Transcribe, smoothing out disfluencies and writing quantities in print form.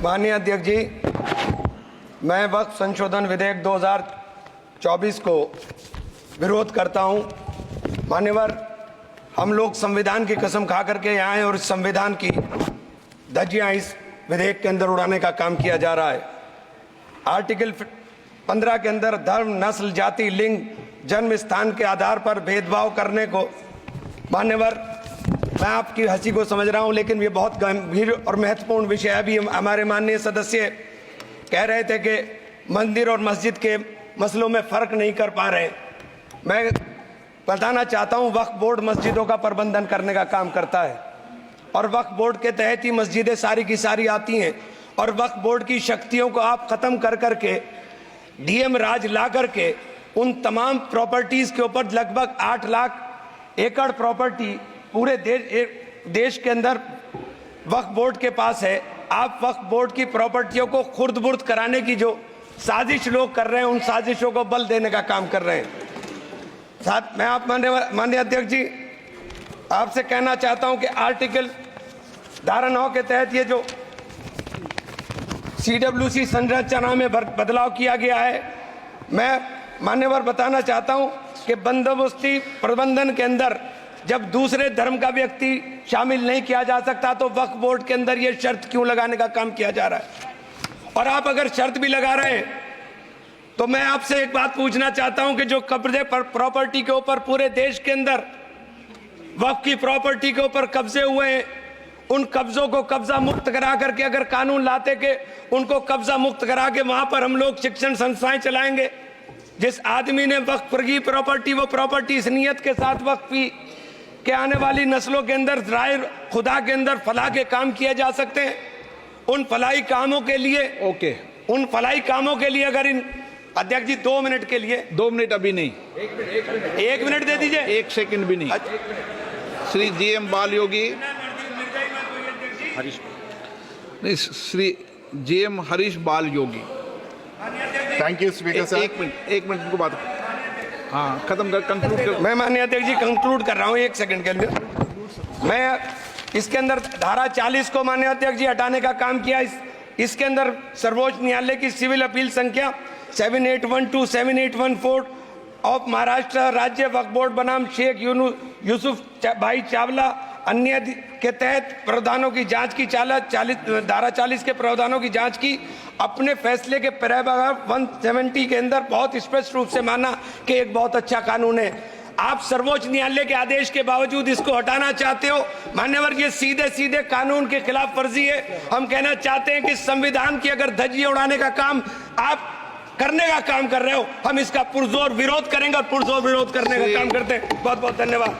माननीय अध्यक्ष जी, मैं वक्फ संशोधन विधेयक 2024 को विरोध करता हूं। मान्यवर, हम लोग संविधान की कसम खा करके यहाँ आए और इस संविधान की धज्जियां इस विधेयक के अंदर उड़ाने का काम किया जा रहा है। आर्टिकल 15 के अंदर धर्म, नस्ल, जाति, लिंग, जन्म स्थान के आधार पर भेदभाव करने को, मान्यवर मैं आपकी हंसी को समझ रहा हूं, लेकिन ये बहुत गंभीर और महत्वपूर्ण विषय है। अभी हमारे माननीय सदस्य कह रहे थे कि मंदिर और मस्जिद के मसलों में फ़र्क नहीं कर पा रहे। मैं बताना चाहता हूं, वक्फ बोर्ड मस्जिदों का प्रबंधन करने का काम करता है और वक्फ बोर्ड के तहत ही मस्जिदें सारी की सारी आती हैं। और वक्फ बोर्ड की शक्तियों को आप ख़त्म कर करके डीएम राज ला करके उन तमाम प्रॉपर्टीज़ के ऊपर लगभग 8 लाख एकड़ प्रॉपर्टी पूरे देश के अंदर वक्फ बोर्ड के पास है। आप वक्फ बोर्ड की प्रॉपर्टियों को खुर्द बुर्द कराने की जो साजिश लोग कर रहे हैं, उन साजिशों को बल देने का काम कर रहे हैं। साथ मैं आप माननीय अध्यक्ष जी आपसे कहना चाहता हूं कि आर्टिकल धारा 9 के तहत ये जो CWC संरचना में बदलाव किया गया है, मैं मान्यवर बताना चाहता हूं कि बंदोबस्ती प्रबंधन के अंदर जब दूसरे धर्म का व्यक्ति शामिल नहीं किया जा सकता, तो वक्फ बोर्ड के अंदर ये शर्त क्यों लगाने का काम किया जा रहा है? और आप अगर शर्त भी लगा रहे हैं तो मैं आपसे एक बात पूछना चाहता हूं कि जो कब्जे पर प्रॉपर्टी के ऊपर पूरे देश के अंदर वक्फ की प्रॉपर्टी के ऊपर कब्जे हुए हैं, उन कब्जों को कब्जा मुक्त करा करके अगर कानून लाते कि उनको कब्जा मुक्त करा के वहां पर हम लोग शिक्षण संस्थाएं चलाएंगे। जिस आदमी ने वक्फ की प्रॉपर्टी, वो प्रॉपर्टी इस नियत के साथ वक्फ की कि आने वाली नस्लों के अंदर राय खुदा के अंदर फलाह के काम किए जा सकते हैं। उन फलाही कामों के लिए उन फलाही कामों के लिए अगर इन अध्यक्ष जी 2 मिनट के लिए 2 मिनट अभी नहीं, 1 मिनट दे दीजिए, 1 सेकंड भी नहीं। श्री जीएम बाल योगी, नहीं, Shri G M Harish Balayogi. Thank you speaker sir. 1 minute को बात, हाँ खत्म कर, कंक्लूड कर। मैं माननीय अध्यक्ष जी कंक्लूड कर रहा हूं 1 सेकंड के लिए। मैं इसके अंदर धारा 40 को माननीय अध्यक्ष जी हटाने का काम किया। इसके अंदर सर्वोच्च न्यायालय की सिविल अपील संख्या 7812 7814 ऑफ महाराष्ट्र राज्य वक्फ बोर्ड बनाम शेख यूसुफ भाई चावला अन्य के तहत प्रावधानों की जांच की धारा 40 के प्रावधानों की जांच की। अपने फैसले के पैराग्राफ 170 के अंदर बहुत स्पष्ट रूप से माना कि एक बहुत अच्छा कानून है। आप सर्वोच्च न्यायालय के आदेश के बावजूद इसको हटाना चाहते हो। मान्यवर, ये सीधे सीधे कानून के खिलाफ वर्जी है। हम कहना चाहते हैं कि संविधान की अगर धज्जियां उड़ाने का काम आप करने का काम कर रहे हो, हम इसका पुरजोर विरोध करेंगे और पुरजोर विरोध करने का काम करते हैं। बहुत बहुत धन्यवाद।